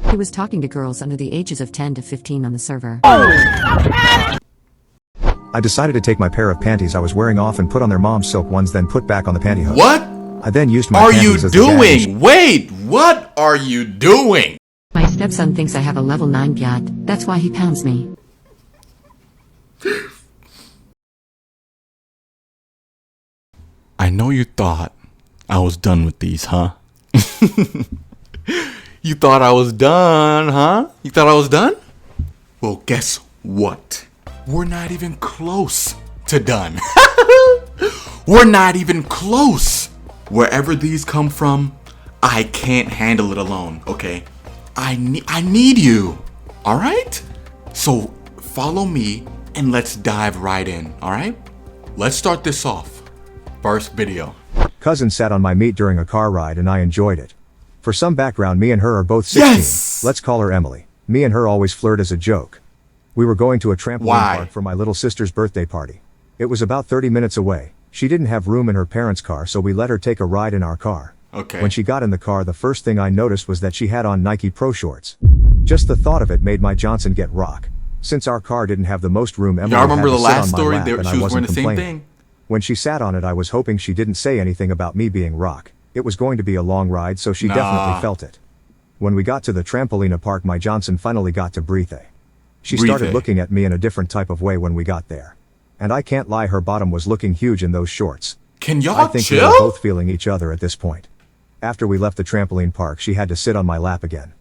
He was talking to girls under the ages of 10 to 15 on the server. I decided to take my pair of panties I was wearing off and put on their mom's silk ones, then put back on the pantyhose. What I then used my are panties you as the gag doing? Wait, what are you doing? My stepson thinks I have a level 9 yacht. That's why he pounds me. I know you thought I was done with these, huh? You thought I was done, huh? You thought I was done? Well, guess what? We're not even close to done. We're not even close. Wherever these come from, I can't handle it alone, okay? I need you, all right? So follow me and let's dive right in, all right? Let's start this off. First video. Cousin sat on my meat during a car ride and I enjoyed it. For some background, me and her are both 16. Yes! Let's call her Emily. Me and her always flirt as a joke. We were going to a trampoline park for my little sister's birthday party. It was about 30 minutes away. She didn't have room in her parents' car, so we let her take a ride in our car. Okay. When she got in the car, the first thing I noticed was that she had on Nike Pro shorts. Just the thought of it made my Johnson get rock. Since our car didn't have the most room, Emily Y'all remember had the to sit last on my story? lap, and She I was wasn't wearing the same complaining. thing. When she sat on it, I was hoping she didn't say anything about me being rock. It was going to be a long ride, so she definitely felt it. When we got to the trampoline park, my Johnson finally got to breathe. She started looking at me in a different type of way when we got there. And I can't lie, her bottom was looking huge in those shorts. Can y'all I think chill? we were both feeling each other at this point. After we left the trampoline park, she had to sit on my lap again.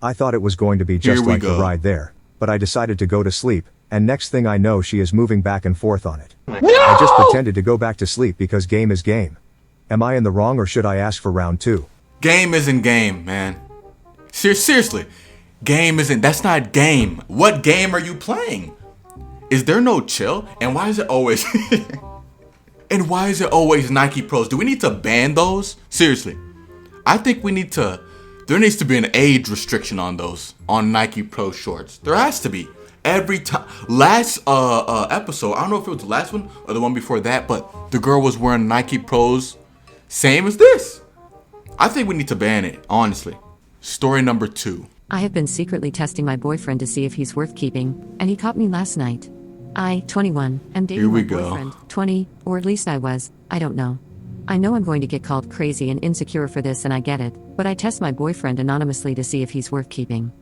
I thought it was going to be just like the ride there, but I decided to go to sleep, and next thing I know, she is moving back and forth on it. No! I just pretended to go back to sleep because game is game. Am I in the wrong, or should I ask for round 2? Game isn't game, man. Seriously. Game isn't, that's not game. What game are you playing? Is there no chill? And why is it always and why is it always Nike Pros? Do we need to ban those? Seriously. I think there needs to be an age restriction on those, on Nike Pro shorts. There has to be. Every time. Last episode, I don't know if it was the last one or the one before that, but the girl was wearing Nike Pros, same as this. I think we need to ban it, honestly. Story number 2. I have been secretly testing my boyfriend to see if he's worth keeping, and he caught me last night. I, 21, am dating my boyfriend, 20, or at least I was, I don't know. I know I'm going to get called crazy and insecure for this, and I get it, but I test my boyfriend anonymously to see if he's worth keeping.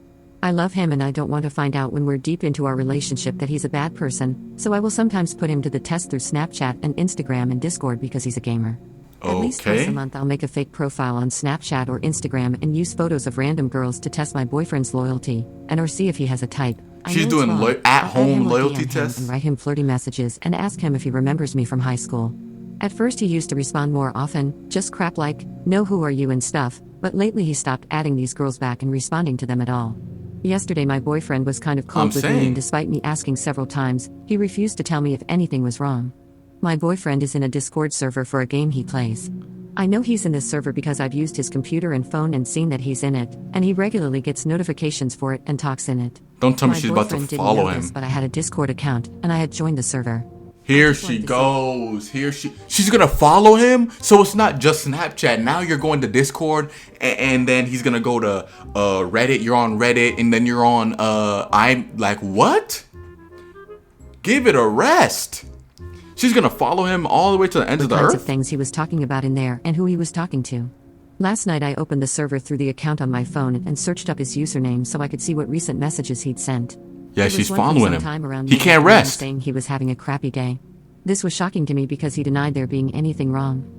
I love him and I don't want to find out when we're deep into our relationship that he's a bad person, so I will sometimes put him to the test through Snapchat and Instagram and Discord because he's a gamer. At least twice a month I'll make a fake profile on Snapchat or Instagram and use photos of random girls to test my boyfriend's loyalty, and or see if he has a type. She's doing at-home loyalty tests? And write him flirty messages and ask him if he remembers me from high school. At first he used to respond more often, just crap like, no who are you and stuff, but lately he stopped adding these girls back and responding to them at all. Yesterday my boyfriend was kind of cold with me, and despite me asking several times, he refused to tell me if anything was wrong. My boyfriend is in a Discord server for a game he plays. I know he's in this server because I've used his computer and phone and seen that he's in it, and he regularly gets notifications for it and talks in it. Don't tell me she's about to follow him. But I had a Discord account, and I had joined the server. Here she goes. She's gonna follow him? So it's not just Snapchat. Now you're going to Discord, and then he's gonna go to Reddit. You're on Reddit, and then you're on, I'm like, what? Give it a rest. She's gonna follow him all the way to the end of the earth? Kinds of things he was talking about in there and who he was talking to. Last night I opened the server through the account on my phone and searched up his username so I could see what recent messages he'd sent. Yeah, she's following him. He can't rest. Saying he was having a crappy day. This was shocking to me because he denied there being anything wrong.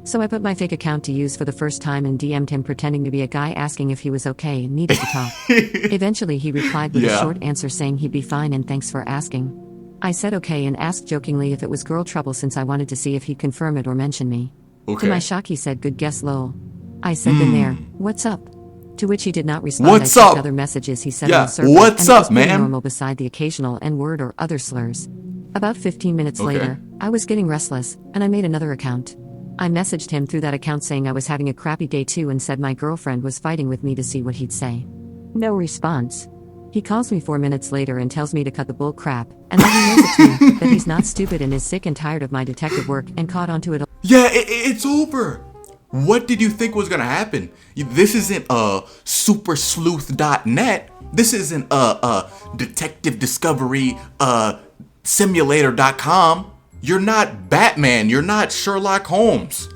So I put my fake account to use for the first time and DM'd him pretending to be a guy asking if he was okay and needed to talk. Eventually he replied with a short answer saying he'd be fine and thanks for asking. I said okay and asked jokingly if it was girl trouble since I wanted to see if he'd confirm it or mention me. To my shock he said good guess lol. I said been there, what's up? To which he did not respond. What's I checked up? Other messages he sent on the server, what's and up, man? Normal beside the occasional N-word or other slurs. About 15 minutes later, I was getting restless, and I made another account. I messaged him through that account saying I was having a crappy day too and said my girlfriend was fighting with me to see what he'd say. No response. He calls me 4 minutes later and tells me to cut the bull crap, and then he knows it's me, that he's not stupid and is sick and tired of my detective work and caught onto it. Yeah, it's over. What did you think was gonna happen? This isn't supersleuth.net. This isn't detective discovery simulator.com. You're not Batman. You're not Sherlock Holmes.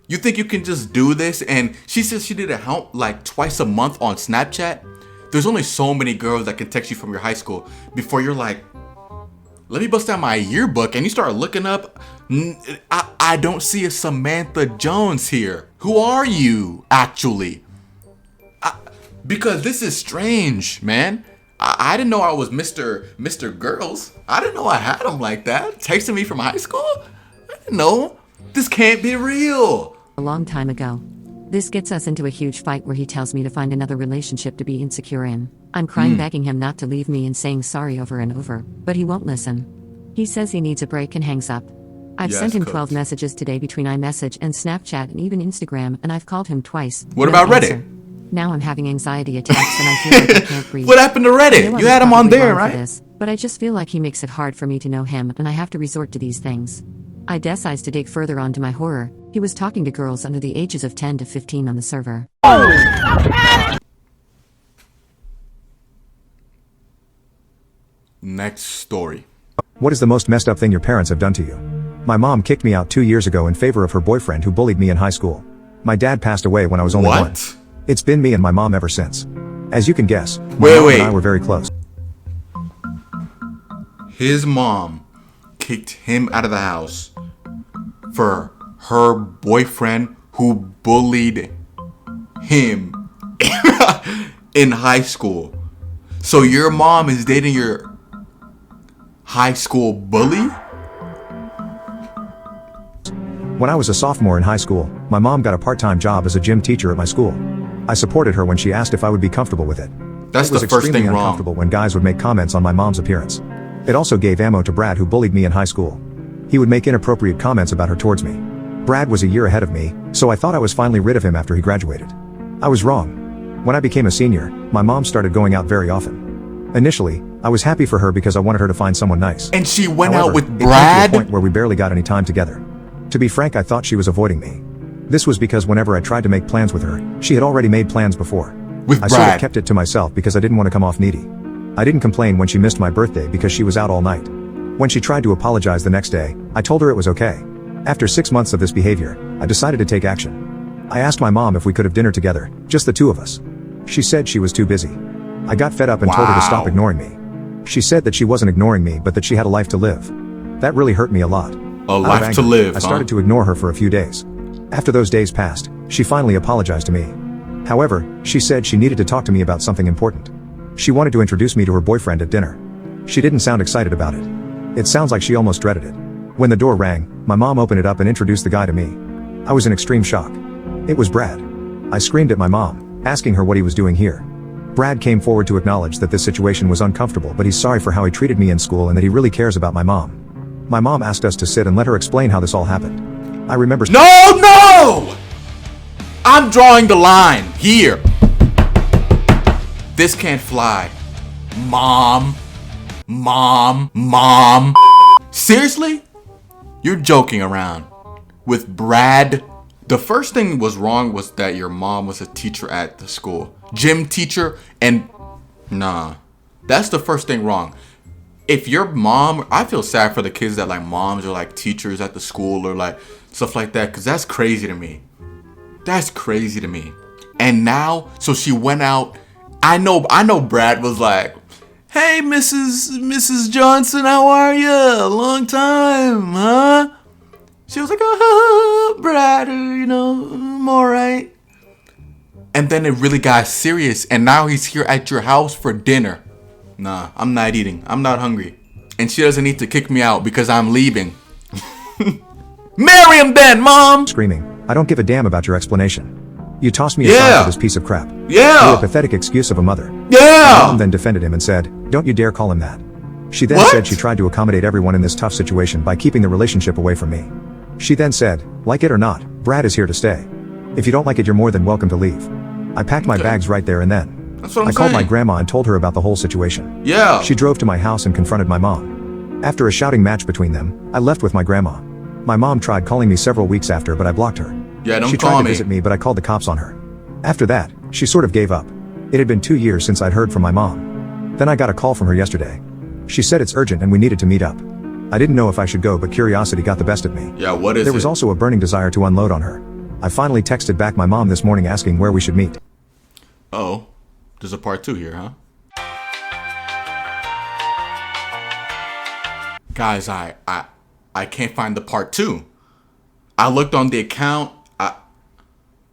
You think you can just do this? And she says she did it like twice a month on Snapchat. There's only so many girls that can text you from your high school before you're like, let me bust out my yearbook, and you start looking up. I don't see a Samantha Jones here. Who are you, actually? Because this is strange, man. I didn't know I was Mr. Girls. I didn't know I had him like that. Texting me from high school? I didn't know. This can't be real. A long time ago. This gets us into a huge fight where he tells me to find another relationship to be insecure in. I'm crying, begging him not to leave me and saying sorry over and over, but he won't listen. He says he needs a break and hangs up. I've sent him 12 messages today between iMessage and Snapchat and even Instagram, and I've called him twice. What about Reddit? Now I'm having anxiety attacks and I feel like I can't breathe. What happened to Reddit? You had him on there, right? But I just feel like he makes it hard for me to know him, and I have to resort to these things. I decides to dig further onto my horror. He was talking to girls under the ages of 10 to 15 on the server. Next story. What is the most messed up thing your parents have done to you? My mom kicked me out 2 years ago in favor of her boyfriend who bullied me in high school. My dad passed away when I was only 1. It's been me and my mom ever since. As you can guess, my mom and I were very close. His mom kicked him out of the house for her boyfriend who bullied him in high school. So your mom is dating your high school bully? When I was a sophomore in high school, my mom got a part-time job as a gym teacher at my school. I supported her when she asked if I would be comfortable with it. That's the first thing wrong. Uncomfortable when guys would make comments on my mom's appearance. It also gave ammo to Brad, who bullied me in high school. He would make inappropriate comments about her towards me. Brad was a year ahead of me, so I thought I was finally rid of him after he graduated. I was wrong. When I became a senior, my mom started going out very often. Initially, I was happy for her because I wanted her to find someone nice. And she went out with It Brad? came to a point where we barely got any time together. To be frank, I thought she was avoiding me. This was because whenever I tried to make plans with her, she had already made plans before. With I Brad. sort of kept it to myself because I didn't want to come off needy. I didn't complain when she missed my birthday because she was out all night. When she tried to apologize the next day, I told her it was okay. After 6 months of this behavior, I decided to take action. I asked my mom if we could have dinner together, just the two of us. She said she was too busy. I got fed up and told her to stop ignoring me. She said that she wasn't ignoring me but that she had a life to live. That really hurt me a lot. A life to live, I started to ignore her for a few days. After those days passed, she finally apologized to me. However, she said she needed to talk to me about something important. She wanted to introduce me to her boyfriend at dinner. She didn't sound excited about it. It sounds like she almost dreaded it. When the door rang, my mom opened it up and introduced the guy to me. I was in extreme shock. It was Brad. I screamed at my mom, asking her what he was doing here. Brad came forward to acknowledge that this situation was uncomfortable, but he's sorry for how he treated me in school and that he really cares about my mom. My mom asked us to sit and let her explain how this all happened. I remember— No! I'm drawing the line here. This can't fly. Mom. Seriously? You're joking around. With Brad? The first thing was wrong was that your mom was a teacher at the school. Gym teacher, and nah. That's the first thing wrong. If your mom, I feel sad for the kids that like moms are like teachers at the school or like stuff like that, because that's crazy to me. That's crazy to me. And now, so she went out. I know Brad was like, hey, Mrs. Johnson, how are you? Long time, huh? She was like, oh, Brad, I'm all right. And then it really got serious. And now he's here at your house for dinner. Nah, I'm not eating. I'm not hungry. And she doesn't need to kick me out because I'm leaving. Marry him then, Mom! Screaming, I don't give a damn about your explanation. You tossed me aside for this piece of crap. Yeah! You're a pathetic excuse of a mother. Yeah! My mom then defended him and said, don't you dare call him that. She then said she tried to accommodate everyone in this tough situation by keeping the relationship away from me. She then said, like it or not, Brad is here to stay. If you don't like it, you're more than welcome to leave. I packed my bags right there and then. That's what I'm I called saying. my grandma and told her about the whole situation. Yeah. She drove to my house and confronted my mom. After a shouting match between them, I left with my grandma. My mom tried calling me several weeks after, but I blocked her. Yeah, don't She call tried to me. visit me, but I called the cops on her. After that, she sort of gave up. It had been 2 years since I'd heard from my mom. Then I got a call from her yesterday. She said it's urgent and we needed to meet up. I didn't know if I should go, but curiosity got the best of me. Yeah, what is it? There was also a burning desire to unload on her. I finally texted back my mom this morning asking where we should meet. Oh, there's a part 2 here, huh? Guys, I can't find the part 2. I looked on the account.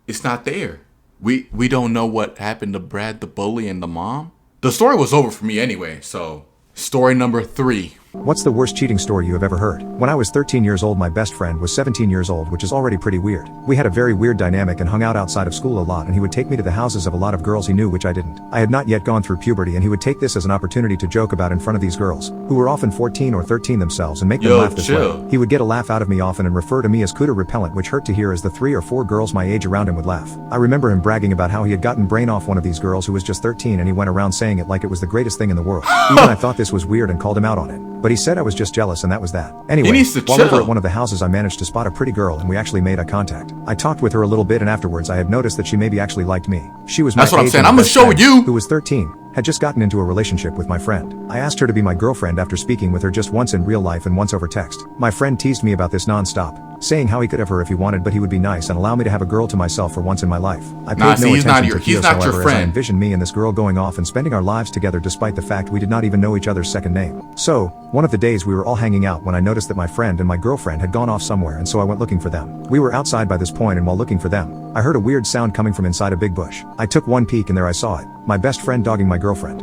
It's not there. We don't know what happened to Brad the bully and the mom. The story was over for me anyway, so story number 3. What's the worst cheating story you have ever heard? When I was 13 years old, my best friend was 17 years old, which is already pretty weird. We had a very weird dynamic and hung out outside of school a lot, and he would take me to the houses of a lot of girls he knew, which I didn't. I had not yet gone through puberty, and he would take this as an opportunity to joke about in front of these girls, who were often 14 or 13 themselves, and make them laugh this way. He would get a laugh out of me often and refer to me as cooter repellent, which hurt to hear as the 3 or 4 girls my age around him would laugh. I remember him bragging about how he had gotten brain off one of these girls who was just 13, and he went around saying it like it was the greatest thing in the world. Even I thought this was weird and called him out on it. But he said I was just jealous, and that was that. Anyway, He needs to while chill. over at one of the houses, I managed to spot a pretty girl, and we actually made eye contact. I talked with her a little bit, and afterwards I had noticed that she maybe actually liked me. She was my That's what I'm age saying. and I'm my gonna best show friend, you. who was 13, had just gotten into a relationship with my friend. I asked her to be my girlfriend after speaking with her just once in real life and once over text. My friend teased me about this non-stop, saying how he could have her if he wanted, but he would be nice and allow me to have a girl to myself for once in my life. I paid Nah, see, no he's attention not to your- Kios, he's not your however, as I friend. envisioned me and this girl going off and spending our lives together despite the fact we did not even know each other's second name. So, one of the days we were all hanging out when I noticed that my friend and my girlfriend had gone off somewhere, and so I went looking for them. We were outside by this point, and while looking for them, I heard a weird sound coming from inside a big bush. I took one peek and there I saw it. My best friend dogging my girlfriend.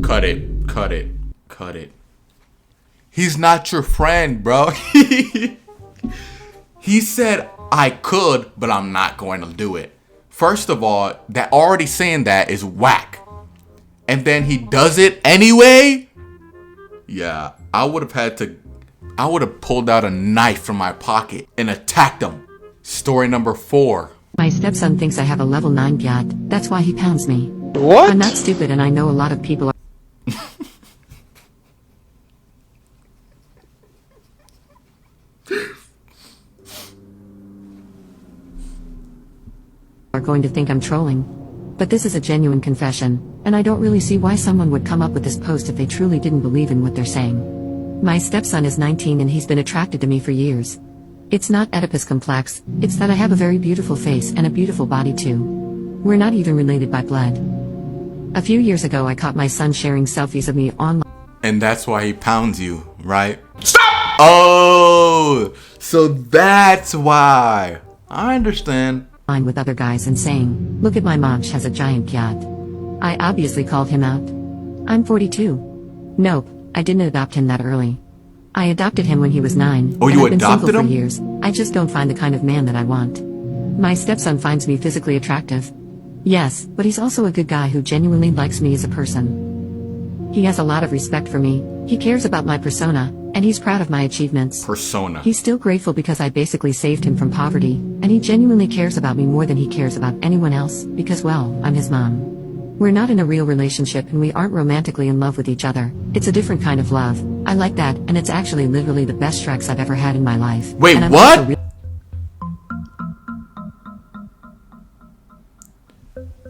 Cut it. Cut it. Cut it. He's not your friend, bro. He said, I could, but I'm not going to do it. First of all, that already saying that is whack. And then he does it anyway? Yeah, I would have pulled out a knife from my pocket and attacked him. Story number 4. My stepson thinks I have a level 9 yacht. That's why he pounds me. What? I'm not stupid, and I know a lot of people are going to think I'm trolling. But this is a genuine confession, and I don't really see why someone would come up with this post if they truly didn't believe in what they're saying. My stepson is 19 and he's been attracted to me for years. It's not Oedipus complex, it's that I have a very beautiful face and a beautiful body too. We're not even related by blood. A few years ago I caught my son sharing selfies of me online. And that's why he pounds you, right? Stop! Oh, so that's why. I understand. With other guys and saying, look at my mom, she has a giant yacht. I obviously called him out. I'm 42. Nope, I didn't adopt him that early. I adopted him when he was 9. Oh, and you I've been adopted single him? for years. I just don't find the kind of man that I want. My stepson finds me physically attractive. Yes, but he's also a good guy who genuinely likes me as a person. He has a lot of respect for me, he cares about my persona, and he's proud of my achievements. Persona. He's still grateful because I basically saved him from poverty, and he genuinely cares about me more than he cares about anyone else, because well, I'm his mom. We're not in a real relationship and we aren't romantically in love with each other. It's a different kind of love. I like that, and it's actually literally the best Shreks I've ever had in my life. Wait, And I'm what? also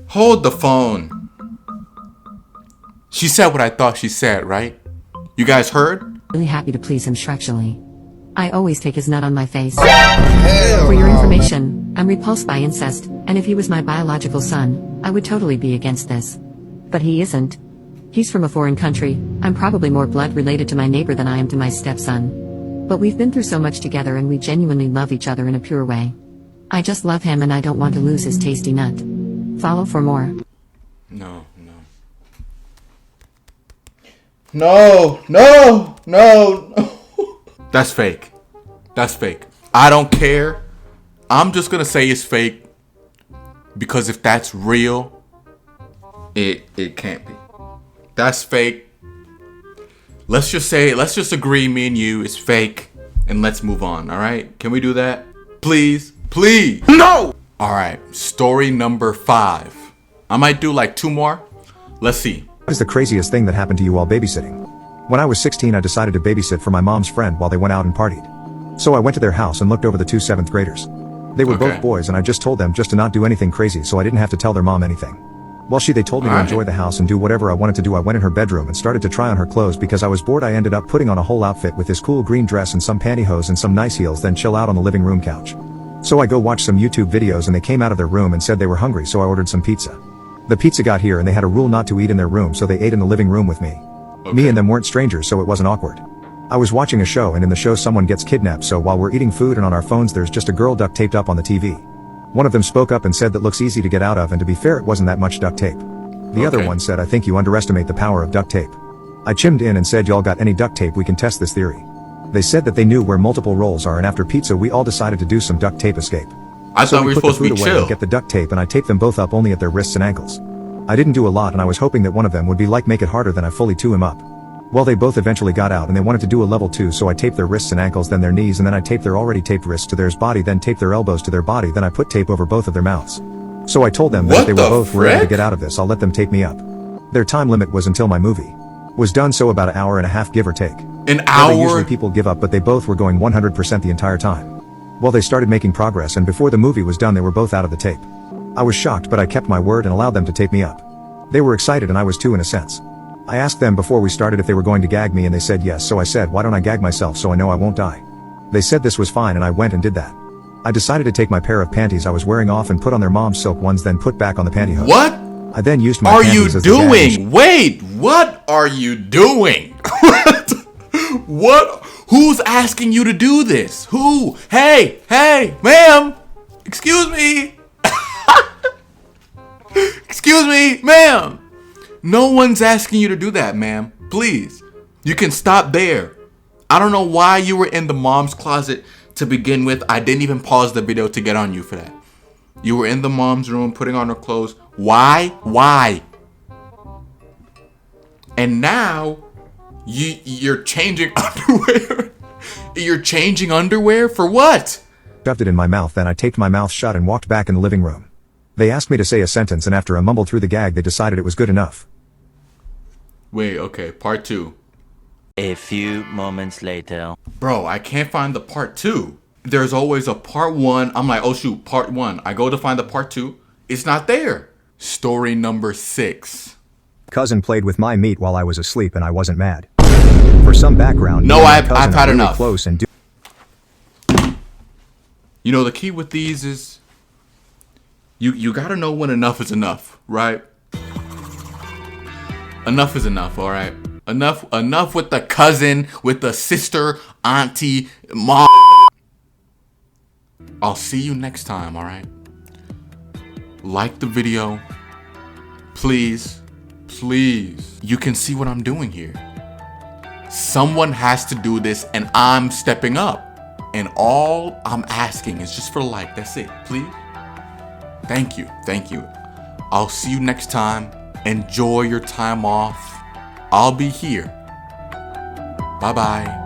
Hold the phone. She said what I thought she said, right? You guys heard? really happy to please him shrexually. I always take his nut on my face. For your information, I'm repulsed by incest, and if he was my biological son, I would totally be against this. But he isn't. He's from a foreign country. I'm probably more blood related to my neighbor than I am to my stepson. But we've been through so much together and we genuinely love each other in a pure way. I just love him and I don't want to lose his tasty nut. Follow for more. No. That's fake. That's fake. I don't care. I'm just gonna say it's fake. Because if that's real, it can't be. That's fake. Let's just agree, me and you, it's fake. And let's move on, alright? Can we do that? Please? Please! No! Alright, story number 5. I might do like 2 more. Let's see. What is the craziest thing that happened to you while babysitting? When I was 16, I decided to babysit for my mom's friend while they went out and partied. So I went to their house and looked over the 2 7th graders. They were Okay. both boys and I just told them just to not do anything crazy so I didn't have to tell their mom anything. Well, they told me to enjoy the house and do whatever I wanted to do. I went in her bedroom and started to try on her clothes because I was bored. I ended up putting on a whole outfit with this cool green dress and some pantyhose and some nice heels, then chill out on the living room couch. So I go watch some YouTube videos and they came out of their room and said they were hungry, so I ordered some pizza. The pizza got here and they had a rule not to eat in their room, so they ate in the living room with me. Okay. Me and them weren't strangers, so it wasn't awkward. I was watching a show and in the show someone gets kidnapped, so while we're eating food and on our phones there's just a girl duct taped up on the TV. One of them spoke up and said that looks easy to get out of, and to be fair it wasn't that much duct tape. The other one said, I think you underestimate the power of duct tape. I chimed in and said, y'all got any duct tape, we can test this theory. They said that they knew where multiple rolls are, and after pizza we all decided to do some duct tape escape. I thought we were put the supposed to food be away chill. and get the duct tape and I taped them both up only at their wrists and ankles. I didn't do a lot and I was hoping that one of them would be like make it harder than I fully to him up. Well, they both eventually got out and they wanted to do a level 2, so I taped their wrists and ankles, then their knees, and then I taped their already taped wrists to their body, then taped their elbows to their body, then I put tape over both of their mouths. So I told them that if they were both ready to get out of this, I'll let them tape me up. Their time limit was until my movie was done, so about an hour and a half give or take. An Well, hour? usually people give up, but they both were going 100% the entire time. Well, they started making progress and before the movie was done they were both out of the tape. I was shocked, but I kept my word and allowed them to tape me up. They were excited and I was too, in a sense. I asked them before we started if they were going to gag me and they said yes, so I said, why don't I gag myself so I know I won't die? They said this was fine and I went and did that. I decided to take my pair of panties I was wearing off and put on their mom's silk ones, then put back on the pantyhose. What I then used my are you panties as the gag doing? Wait, what are you doing? What? Who's asking you to do this? Who? Hey, ma'am. Excuse me. Excuse me, ma'am. No one's asking you to do that, ma'am. Please. You can stop there. I don't know why you were in the mom's closet to begin with. I didn't even pause the video to get on you for that. You were in the mom's room putting on her clothes. Why? And now you're changing underwear. You're changing underwear for what? shoved it in my mouth, then I taped my mouth shut and walked back in the living room. They asked me to say a sentence and after I mumbled through the gag they decided it was good enough. Wait, okay, part 2. A few moments later. Bro, I can't find the part 2. There's always a part 1. I'm like, oh shoot, part 1. I go to find the part 2. It's not there. Story number 6. Cousin played with my meat while I was asleep and I wasn't mad. For some background, No, me and my I've cousin had are really enough. close and You know, the key with these is you gotta know when enough is enough, right? Enough is enough, all right? Enough with the cousin, with the sister, auntie, mom. I'll see you next time, all right? Like the video. Please. You can see what I'm doing here. Someone has to do this and I'm stepping up. And all I'm asking is just for a like. That's it, please. Thank you. I'll see you next time. Enjoy your time off. I'll be here. Bye-bye.